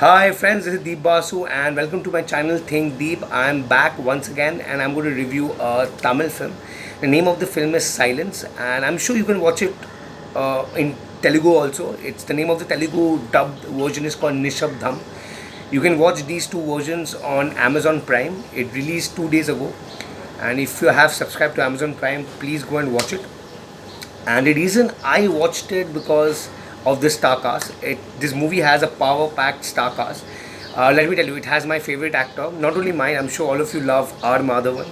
Hi friends, this is Deep Basu and welcome to my channel Think Deep. I am back once again and I'm going to review a Tamil film. The name of the film is Silence and I'm sure you can watch it in Telugu also. It's the name of the Telugu dubbed version is called Nishabdham. You can watch these two versions on Amazon Prime. It released 2 days ago and if you have subscribed to Amazon Prime, please go and watch it. And the reason I watched it because of the star cast. This movie has a power-packed star cast. Let me tell you, it has my favorite actor. Not only mine, I'm sure all of you love R. Madhavan.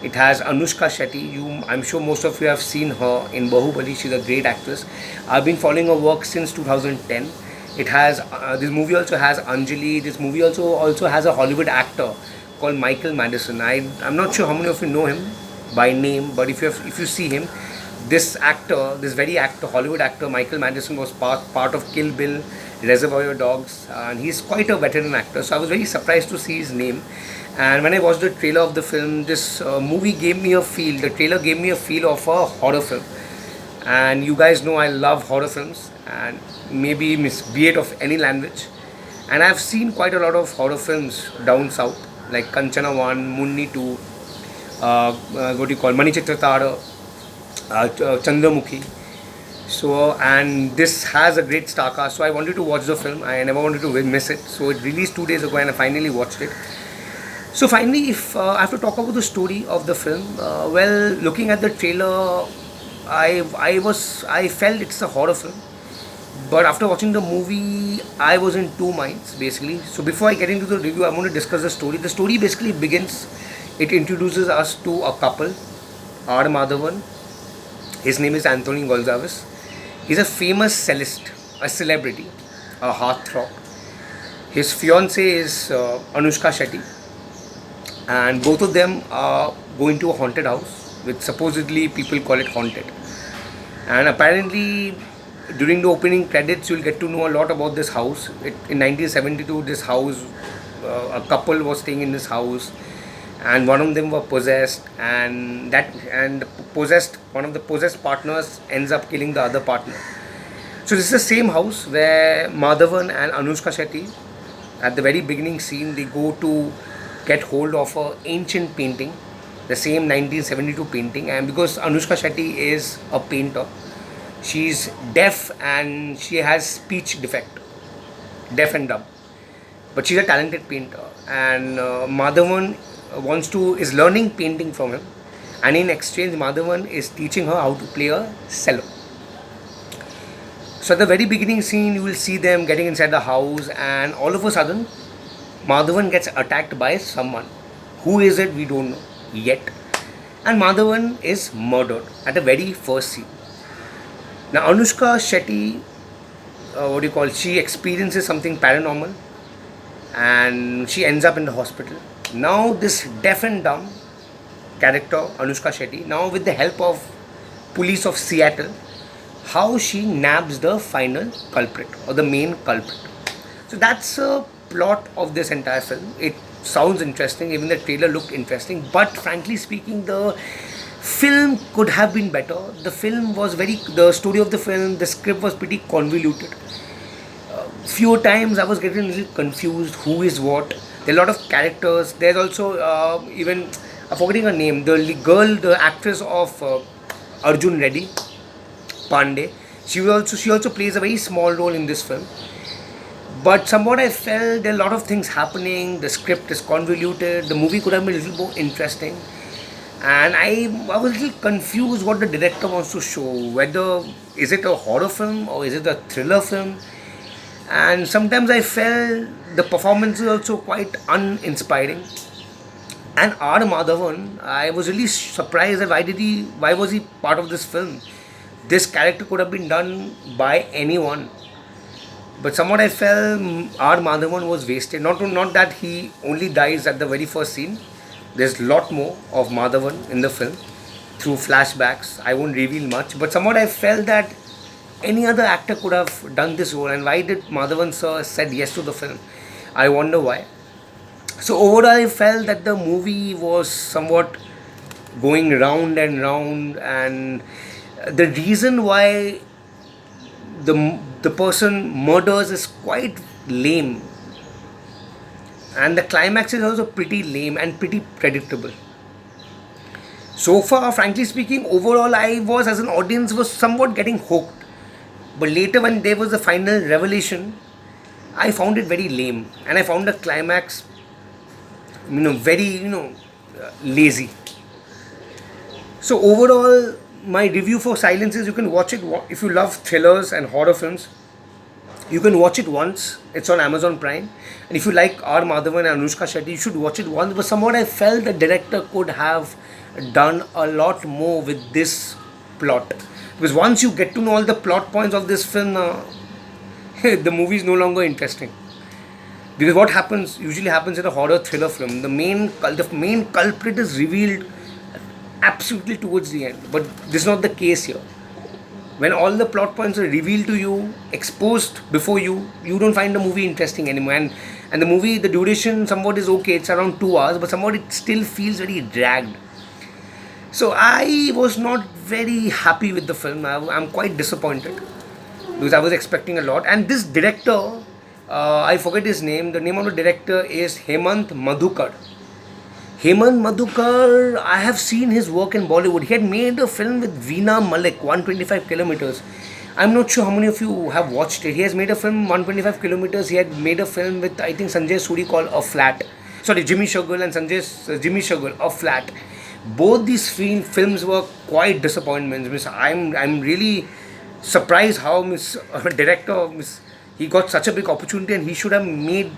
It has Anushka Shetty. I'm sure most of you have seen her in Bahubali. She's a great actress. I've been following her work since 2010. It has this movie also has Anjali. This movie also has a Hollywood actor called Michael Madison. I'm not sure how many of you know him by name, but if you see him, this very actor, Hollywood actor Michael Madison was part of Kill Bill, Reservoir Dogs, and he's quite a veteran actor. So I was very surprised to see his name. And when I watched the trailer of the film, this movie gave me a feel. The trailer gave me a feel of a horror film. And you guys know I love horror films, and maybe be it of any language. And I've seen quite a lot of horror films down south, like Kanchana 1, Munni 2, what do you call Mani Chitratara, Chandramukhi. So, and this has a great star cast. So, I wanted to watch the film. I never wanted to miss it. So, it released 2 days ago, and I finally watched it. So, finally, if I have to talk about the story of the film, well, looking at the trailer, I felt it's a horror film. But after watching the movie, I was in two minds basically. So, before I get into the review, I want to discuss the story. The story basically begins. It introduces us to a couple, R. Madhavan. His name is Anthony Gonzalez. He's a famous cellist, a celebrity, a heartthrob. His fiancée is Anushka Shetty, and both of them are going to a haunted house, which supposedly people call it haunted. And apparently, during the opening credits, you'll get to know a lot about this house. In 1972, this house, a couple was staying in this house, and one of them were possessed, and possessed one of the possessed partners ends up killing the other partner. So this is the same house where Madhavan and Anushka Shetty, at the very beginning scene, they go to get hold of a ancient painting, the same 1972 painting. And because Anushka Shetty is a painter, she's deaf and she has speech defect, deaf and dumb, but she's a talented painter. And Madhavan is learning painting from him, and in exchange Madhavan is teaching her how to play a cello. So at the very beginning scene, you will see them getting inside the house, and all of a sudden, Madhavan gets attacked by someone. Who is it? We don't know yet. And Madhavan is murdered at the very first scene. Now Anushka Shetty, she experiences something paranormal, and she ends up in the hospital. Now this deaf and dumb character Anushka Shetty, now with the help of police of Seattle, how she nabs the final culprit or the main culprit. So that's a plot of this entire film. It sounds interesting, even the trailer looked interesting, but frankly speaking, the film could have been better. The story of the film, the script was pretty convoluted. Few times I was getting a little confused who is what. There are a lot of characters. There's also even I'm forgetting her name. The actress of Arjun Reddy, Pandey. She also plays a very small role in this film. But somewhat I felt there are a lot of things happening. The script is convoluted. The movie could have been a little more interesting. And I was a little confused what the director wants to show. Whether is it a horror film or is it a thriller film? And sometimes I felt the performance is also quite uninspiring. And R. Madhavan, I was really surprised that why was he part of this film? This character could have been done by anyone. But somewhat I felt R. Madhavan was wasted. Not that he only dies at the very first scene. There's a lot more of Madhavan in the film through flashbacks. I won't reveal much, but somewhat I felt that any other actor could have done this role. And why did Madhavan sir said yes to the film? I wonder why. So overall, I felt that the movie was somewhat going round and round, and the reason why the person murders is quite lame. and the climax is also pretty lame and pretty predictable. So far, frankly speaking, overall I was, as an audience, was somewhat getting hooked. But later, when there was the final revelation, I found it very lame, and I found the climax, very, lazy. So overall, my review for Silence is, you can watch it if you love thrillers and horror films. You can watch it once. It's on Amazon Prime. And if you like R. Madhavan and Anushka Shetty, you should watch it once. But somewhat I felt the director could have done a lot more with this plot. Because once you get to know all the plot points of this film, the movie is no longer interesting. Because what happens usually happens in a horror thriller film, the main culprit is revealed absolutely towards the end. But this is not the case here. When all the plot points are revealed to you, exposed before you, you don't find the movie interesting anymore. And the movie, the duration somewhat is okay, it's around 2 hours, but somewhat it still feels very dragged. So I was not very happy with the film. I'm quite disappointed because I was expecting a lot. And this director, I forget his name. The name of the director is Hemant Madhukar. Hemant Madhukar, I have seen his work in Bollywood. He had made a film with Veena Malik, 125 kilometers. I'm not sure how many of you have watched it. He has made a film, 125 kilometers. He had made a film with, I think, Sanjay Suri called A Flat. Sorry, Jimmy Shergill and Jimmy Shergill, A Flat. Both these films were quite disappointments. I'm really surprised how director he got such a big opportunity and he should have made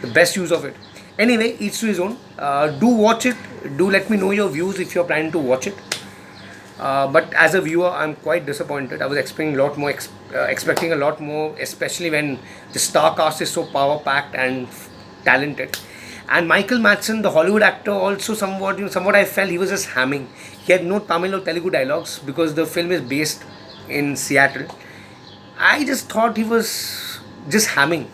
the best use of it. Anyway, each to his own. Do watch it. Do let me know your views if you're planning to watch it. But as a viewer, I'm quite disappointed. I was expecting a lot more, especially when the star cast is so power packed and talented. And Michael Madsen, the Hollywood actor, also somewhat I felt he was just hamming. He had no Tamil or Telugu dialogues because the film is based in Seattle. I just thought he was just hamming.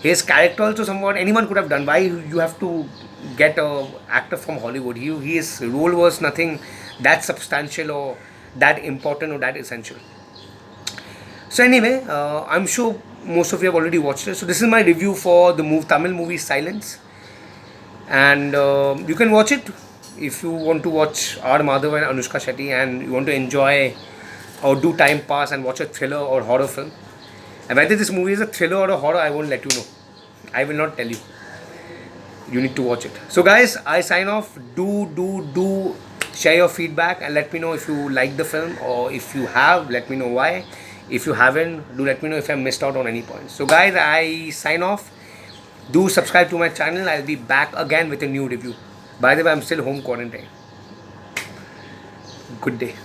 His character also somewhat anyone could have done. Why you have to get a actor from Hollywood? His role was nothing that substantial or that important or that essential. So anyway, I'm sure most of you have already watched it. So this is my review for the Tamil movie Silence, and you can watch it if you want to watch R. Madhav and Anushka Shetty, and you want to enjoy or do time pass and watch a thriller or horror film. And whether this movie is a thriller or a horror, I won't let you know. I will not tell you. You need to watch it. So guys, I sign off. Do share your feedback and let me know if you like the film, or if you have, let me know why. If you haven't, do let me know if I missed out on any points. So guys, I sign off. Do subscribe to my channel. I'll be back again with a new review. By the way, I'm still home quarantine. Good day.